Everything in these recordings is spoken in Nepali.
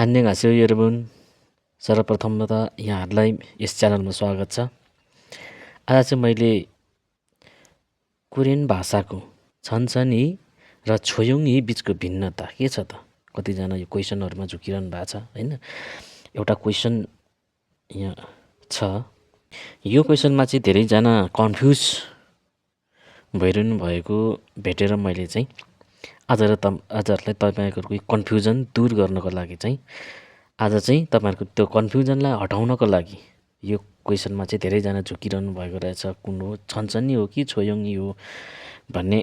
안녕하세요 여러분. सर्वप्रथम त यहाँहरूलाई यस च्यानलमा स्वागत छ। आज चाहिँ मैले कोरियन भाषाको छन्छनी र छोयोङी बिचको भिन्नता के छ त? कतिजना यो क्वेसनहरूमा झुकिरहनु भएको छ हैन। एउटा क्वेसन यहाँ छ। यो क्वेसनमा चाहिँ धेरैजना कन्फ्युज भइरहनु भएको भेटेर मैले चाहिँ आजहरूलाई तपाईँहरूको कन्फ्युजन दूर गर्नको लागि चाहिँ आज चाहिँ तपाईँहरूको त्यो कन्फ्युजनलाई हटाउनको लागि यो क्वेसनमा चाहिँ धेरैजना झुकिरहनु भएको रहेछ। कुन हो, छन्छनी हो कि छोयोङी हो भन्ने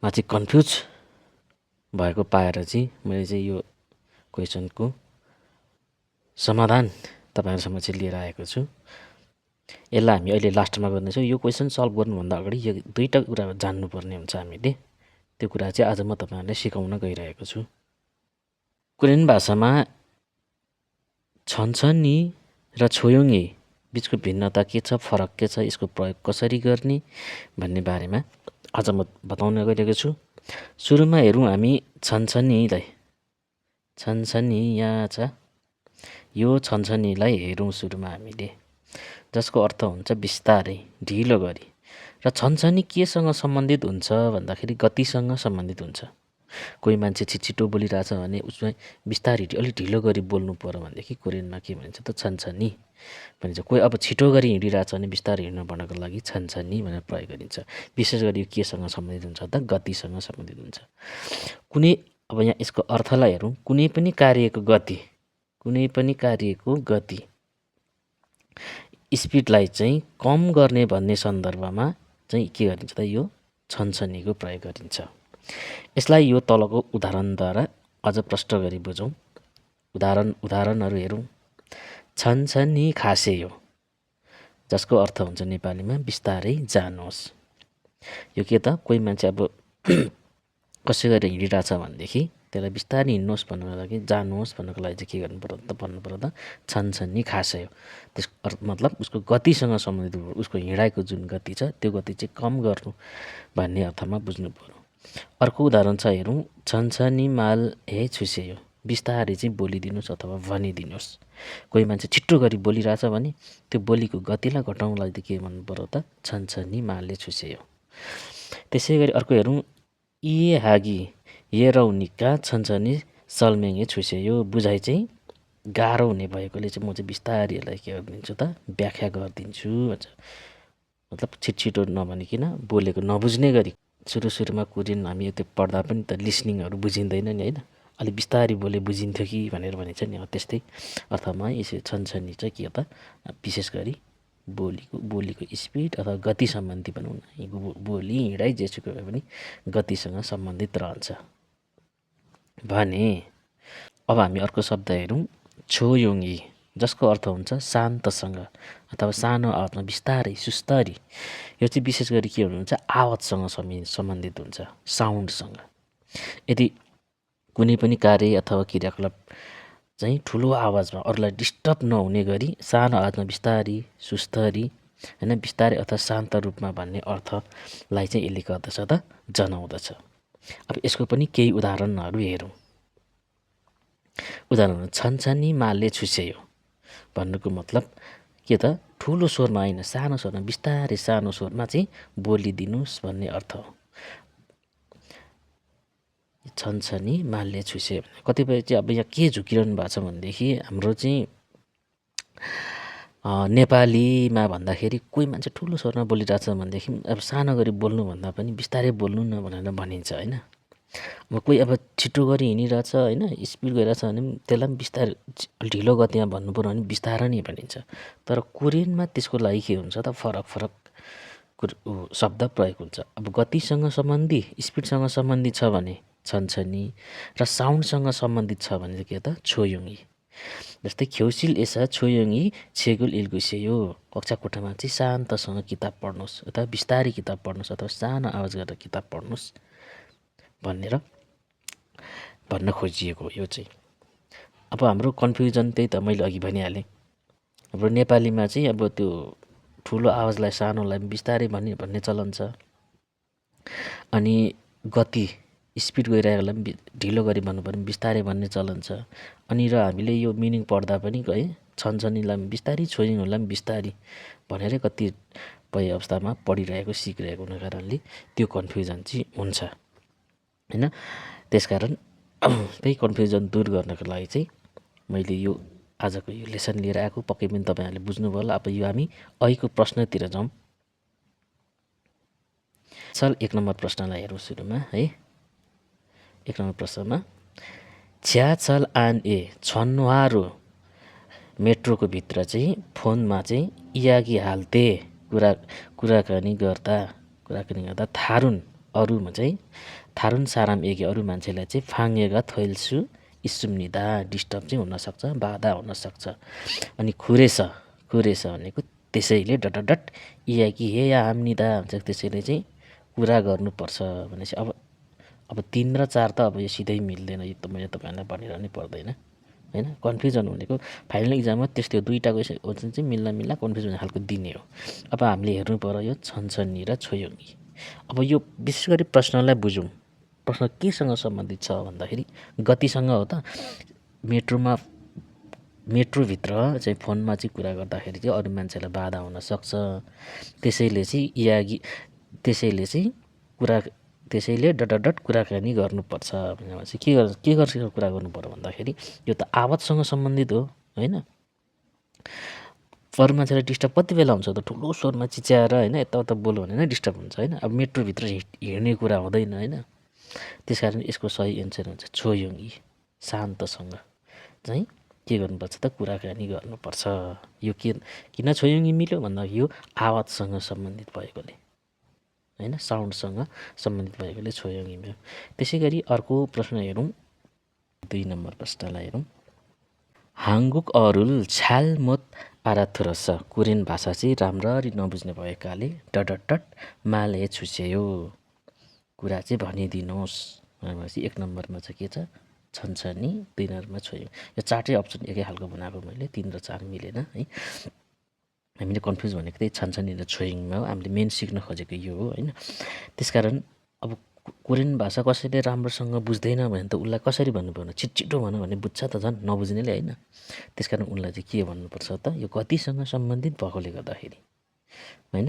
मा चाहिँ कन्फ्युज भएको पाएर चाहिँ मैले चाहिँ यो क्वेसनको समाधान तपाईँहरूसम्म चाहिँ लिएर आएको छु। यसलाई हामी अहिले लास्टमा गर्नेछौँ। यो क्वेसन सल्भ गर्नुभन्दा अगाडि यो दुईवटा कुरा जान्नुपर्ने हुन्छ हामीले। त्यो कुरा चाहिँ आज म तपाईँहरूलाई सिकाउन गइरहेको छु। कोरियन भाषामा छन्छनी र छोयोङी बिचको भिन्नता के छ, फरक के छ, यसको प्रयोग कसरी गर्ने भन्ने बारेमा आज म बताउन गइरहेको छु। सुरुमा हेरौँ हामी छन्छनीलाई। छन्छनी यहाँ छ। यो छन्छनीलाई हेरौँ सुरुमा हामीले, जसको अर्थ हुन्छ बिस्तारै, ढिलो गरी। र छन्छनी केसँग सम्बन्धित हुन्छ भन्दाखेरि गतिसँग सम्बन्धित हुन्छ। कोही मान्छे छिटो बोलिरहेछ भने उसमा बिस्तारै अलिक ढिलो गरी बोल्नु पर्यो भनेदेखि कोरियनमा के भनिन्छ त छन्छनी भनिन्छ। कोही अब छिटो गरी हिँडिरहेछ भने बिस्तारै हिँड्नु भन्नको लागि छन्छनी भनेर प्रयोग गरिन्छ। विशेष गरी यो केसँग सम्बन्धित हुन्छ त गतिसँग सम्बन्धित हुन्छ। कुनै अब यहाँ यसको अर्थलाई हेरौँ। कुनै पनि कार्यको गति, कुनै पनि कार्यको गति स्पिडलाई चाहिँ कम गर्ने भन्ने सन्दर्भमा चाहिँ के गरिन्छ त यो छन्छनीको प्रयोग गरिन्छ। यसलाई यो तलको उदाहरणद्वारा अझ प्रष्ट गरी बुझौँ। उदाहरणहरू हेरौँ। छन्छनी खासेयो, जसको अर्थ हुन्छ नेपालीमा बिस्तारै जानुहोस्। यो के त, कोही मान्छे अब कसै गरेर हिँडिरहेछ भनेदेखि त्यसलाई बिस्तारै हिँड्नुहोस् भन्नको लागि, जानुहोस् भन्नको लागि चाहिँ के गर्नु पर्यो त, भन्नु पर्यो त छन्छनी खासेयो। त्यसको अर्थ मतलब उसको गतिसँग सम्बन्धित हो। उसको हिँडाइको जुन गति छ त्यो गति चाहिँ कम गर्नु भन्ने अर्थमा बुझ्नु पर्यो। अर्को उदाहरण छ हेरौँ। छन्छनी माल हे छुसेयो, बिस्तारै चाहिँ बोलिदिनुहोस् अथवा भनिदिनुहोस्। कोही मान्छे छिट्टो गरी बोलिरहेछ भने त्यो बोलीको गतिलाई घटाउनको लागि के भन्नु पर्यो त छन्छनी मालले छुसेयो। त्यसै गरी अर्को हेरौँ। इए हागी ये रौनिका छन्छनी सल्मेङे छुसेयो। बुझाइ चाहिँ गाह्रो हुने भएकोले चाहिँ म चाहिँ बिस्तारै यसलाई के गरिदिन्छु त व्याख्या गरिदिन्छु भन्छ। मतलब छिटो नभनिकन बोलेको नबुझ्ने गरी। सुरुमा कोरियन हामी त्यो पढ्दा पनि त लिसनिङहरू बुझिँदैन नि होइन, अलिक बिस्तारै बोले बुझिन्थ्यो कि भनेर भनिन्छ नि। त्यस्तै अर्थमा यसो छन्छनी चाहिँ के त विशेष गरी बोलीको स्पिड अथवा गति सम्बन्धी भनौँ न, बोली हिँडाइ जेसुकै भए पनि गतिसँग सम्बन्धित रहन्छ भने। अब हामी अर्को शब्द हेरौँ। छोयोङी, जसको अर्थ हुन्छ शान्तसँग अथवा सानो आवाजमा बिस्तारै सुस्तरी। यो चाहिँ विशेष गरी के हुनुहुन्छ आवाजसँग सम्बन्धित हुन्छ, साउन्डसँग। यदि कुनै पनि कार्य अथवा क्रियाकलाप चाहिँ ठुलो आवाजमा अरूलाई डिस्टर्ब नहुने गरी सानो आवाजमा बिस्तारी सुस्तरी होइन, बिस्तारै अथवा शान्त रूपमा भन्ने अर्थलाई चाहिँ यसले गर्दछ त जनाउँदछ। अब यसको पनि केही उदाहरणहरू हेरौँ। उदाहरण छन्छनी मालले छुसेयो भन्नुको मतलब के त ठुलो स्वरमा होइन, सानो स्वरमा बिस्तारै सानो स्वरमा चाहिँ बोलिदिनुहोस् भन्ने अर्थ हो। छन्छनी मालले छुसे। कतिपय चाहिँ अब यहाँ के झुकिरहनु भएको छ भनेदेखि हाम्रो चाहिँ नेपालीमा भन्दाखेरि कोही मान्छे ठुलो स्वरमा बोलिरहेछ भनेदेखि अब सानो गरी बोल्नुभन्दा पनि बिस्तारै बोल्नु न भनेर भनिन्छ होइन। अब कोही अब छिटो गरी हिँडिरहेछ होइन, स्पिड गइरहेछ भने पनि त्यसलाई पनि बिस्तारै ढिलो गतिमा भन्नु पऱ्यो भने बिस्तारै नै भनिन्छ। तर कोरियनमा त्यसको लागि के हुन्छ त फरक शब्द प्रयोग हुन्छ। अब गतिसँग सम्बन्धी स्पिडसँग सम्बन्धित छ भने छन्छनी र साउन्डसँग सम्बन्धित छ भने चाहिँ के त छोयोङी। जस्तै ख्यौसिल एसा छोयोङी छेगुल इल्गुसेयो। कक्षा कोठामा चाहिँ शान्तसँग किताब पढ्नुहोस् अथवा बिस्तारै किताब पढ्नुहोस् अथवा सानो आवाज गरेर किताब पढ्नुहोस् भनेर भन्न खोजिएको यो चाहिँ। अब हाम्रो कन्फ्युजन त्यही त मैले अघि भनिहालेँ। हाम्रो नेपालीमा चाहिँ अब त्यो ठुलो आवाजलाई सानोलाई बिस्तारै भन्ने चलन छ। अनि गति स्पिड गइरहेकोलाई पनि ढिलो गरी भन्नु पर्यो बिस्तारै भन्ने चलन छ। अनि र हामीले यो मिनिङ पढ्दा पनि है छनछनीलाई पनि बिस्तारी छोइङहरूलाई पनि बिस्तारी भनेरै कतिपय अवस्थामा पढिरहेको सिकिरहेको हुने कारणले त्यो कन्फ्युजन चाहिँ हुन्छ होइन। त्यसकारण त्यही कन्फ्युजन दूर गर्नको लागि चाहिँ मैले यो आजको यो लेसन लिएर आएको। पक्कै पनि तपाईँहरूले बुझ्नुभयो होला। अब यो हामी अहिलेको प्रश्नतिर जाउँ। चल 1 नम्बर प्रश्नलाई हेरौँ सुरुमा है। 1 नम्बर प्रश्नमा छ्याचल आन ए छन्वारो मेट्रोको भित्र चाहिँ फोनमा चाहिँ इयागी हाल्ते कुराकानी गर्दा थारुन अरूमा चाहिँ थारुन साराम एगे अरू मान्छेलाई चाहिँ फाङ्गेगा थैल्सु इस्सुम्निदा डिस्टर्ब चाहिँ हुनसक्छ, बाधा हुनसक्छ। अनि खुरेस भनेको त्यसैले डट इयागी हे या हाम्निदा भन्छ। त्यसैले चाहिँ कुरा गर्नुपर्छ भनेपछि अब 3 र 4 त अब यो सिधै मिल्दैन। यो त मैले तपाईँहरूलाई भनिरहनै पर्दैन होइन। कन्फ्युजन हुनेको फाइनल इक्जाममा त्यस्तो 2टा क्वेसन चाहिँ मिल्ला कन्फ्युजन हुने खालको दिने हो। अब हामीले हेर्नु पर्यो यो छनछनी र छोयोङ्गी। अब यो विशेष गरी प्रश्नलाई बुझौँ। प्रश्न केसँग सम्बन्धित छ भन्दाखेरि गतिसँग हो त। मेट्रोभित्र चाहिँ फोनमा चाहिँ कुरा गर्दाखेरि चाहिँ अरू मान्छेलाई बाधा हुनसक्छ। त्यसैले डट कुराकानी गर्नुपर्छ भनेपछि के गर्छ कुरा गर्नु पर्यो भन्दाखेरि यो त आवाजसँग सम्बन्धित हो होइन। अरू मान्छेलाई डिस्टर्ब कति बेला हुन्छ त ठुलो स्वरमा चिच्याएर होइन यताउता बोल्यो भने नै डिस्टर्ब हुन्छ होइन। अब मेट्रोभित्र हिँड्ने कुरा हुँदैन होइन। त्यस कारण यसको सही एन्सर हुन्छ छोयोङ्गी। शान्तसँग चाहिँ के गर्नुपर्छ त कुराकानी गर्नुपर्छ। यो किन छोयोङ्गी मिल्यो भन्दा यो आवाजसँग सम्बन्धित भएकोले होइन, साउन्डसँग सम्बन्धित भएकोले छोयोङ्गी मिल्यो। त्यसै गरी अर्को प्रश्न हेरौँ। 2 नम्बर प्रश्नलाई हेरौँ। हाङ्गुक अरुल छ्यालमोत आराथुरस कोरियन भाषा चाहिँ राम्ररी नबुझ्ने भएकाले डट माले छुस्यायो कुरा चाहिँ भनिदिनुहोस् भनेपछि 1 नम्बरमा चाहिँ के छ छनछनी, 2 नम्बरमा छोयो। यो 4टै अप्सन एकै खालको बनाएको मैले, 3 र 4 मिलेन है। हामीले कन्फ्युज भनेको त्यही छनछनी र छोयोङमा हो। हामीले मेन सिक्न खोजेको यो हो होइन। त्यसकारण अब कोरियन भाषा कसैले राम्रोसँग बुझ्दैन भने त उसलाई कसरी भन्नुपर्ने, छिटो भन भने बुझ्छ त झन् नबुझ्नेले होइन। त्यसकारण उनलाई चाहिँ के भन्नुपर्छ त यो गतिसँग सम्बन्धित भएकोले गर्दाखेरि होइन।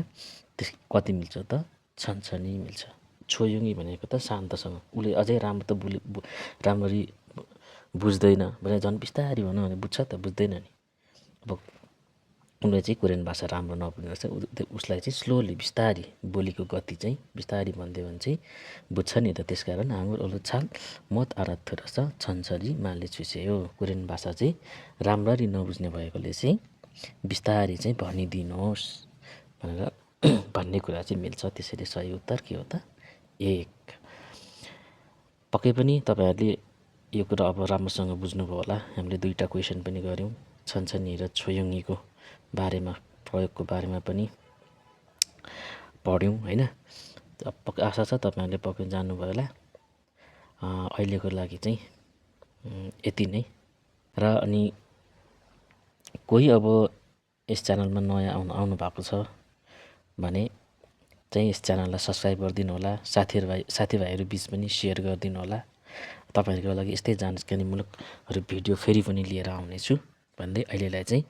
कति मिल्छ त छनछनी मिल्छ। छोयोङ्गी भनेको त शान्तसँग, उसले अझै राम्ररी बुझ्दैन भने झन् बिस्तारी भन भने बुझ्छ त बुझ्दैन नि। अब उसले चाहिँ कोरियन भाषा राम्रो नबुझ्ने रहेछ, उसलाई चाहिँ स्लोली बिस्तारी बोलीको गति चाहिँ बिस्तारी भनिदियो भने चाहिँ बुझ्छ नि त। त्यसकारण हाम्रो ओलो छाल मत आराध्य रहेछ छनछनी माले छुस्यायो। कोरियन भाषा चाहिँ राम्ररी नबुझ्ने भएकोले चाहिँ बिस्तारी चाहिँ भनिदिनुहोस् भनेर भन्ने कुरा चाहिँ मिल्छ। त्यसैले सही उत्तर के हो त 1। पक्कै पनि तपाईँहरूले यो कुरा अब राम्रोसँग बुझ्नुभयो होला। हामीले 2टा क्वेसन पनि गऱ्यौँ। छनछनी र छोयोङ्गीको बारेमा, प्रयोगको बारेमा पनि पढ्यौँ होइन। आशा छ तपाईँहरूले पक्कै जान्नुभयो होला। अहिलेको लागि चाहिँ यति नै। र अनि कोही अब यस च्यानलमा नयाँ आउनु भएको छ भने चाहिँ यस च्यानललाई सब्सक्राइब गरिदिनु होला। साथीभाइहरू बिच पनि सेयर गरिदिनु होला। तपाईँहरूको लागि यस्तै जानकारीमूलक भिडियो फेरि पनि लिएर आउनेछु भन्दै अहिलेलाई चाहिँ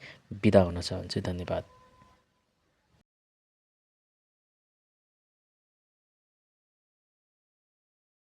बिदा हुन चाहन्छु। धन्यवाद।